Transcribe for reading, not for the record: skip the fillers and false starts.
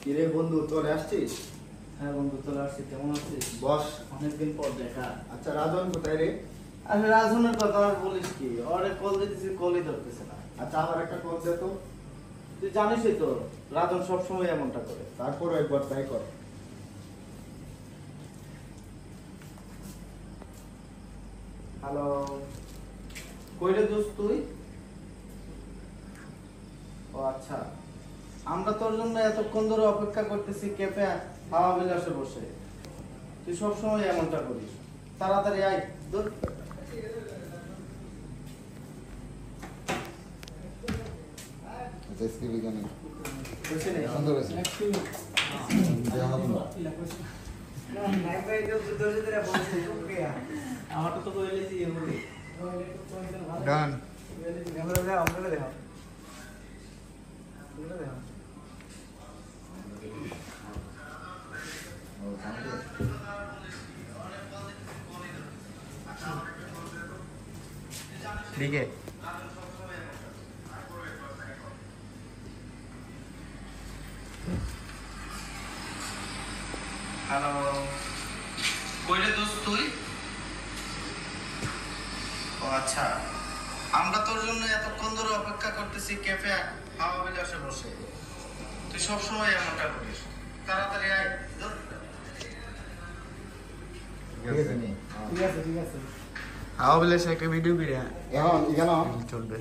কিরে বন্ধু চলে আসছিস? হ্যাঁ বন্ধু চলে আসছি। কেমন আছিস? বস। অনেকদিন পর দেখা। আচ্ছা রাজন কোথায় রে? আরে রাজনের কথা আর বলিস কি, ওরে কল দিতেছি কলই ধরতেছে না। আচ্ছা আমার একটা কল দে তো। তুই জানিসই তো রাজন সবসময় এমনটা করে। তারপর একবার ট্রাই কর। হ্যালো, কইরে দোস্ত তুই? ও আচ্ছা, আমরা তোর জন্য এতক্ষণ ধরে অপেক্ষা করতেছি ক্যাফে হাওয়া বিলাসে বসে। তুই সবসময় এমনটা করিস। তাড়াতাড়ি আয়। দূর। আচ্ছা এসকে বিজ্ঞানী বসে নে। সুন্দর আছে আমারটা তো কইলে যে এমনি ডান ठीक है। হ্যালো, কইরে দোস্ত তুই? ও আচ্ছা, আমরা তোর জন্য এতক্ষণ ধরে অপেক্ষা করতেছি ক্যাফে হাওয়া বিলাসে বসে। তুই সবসময় এমনটা করিস। তাড়াতাড়ি আয়। ধুর। ঠিক আছে হাওয়া বিলাসে একটা ভিডিও করে এখন চলবে।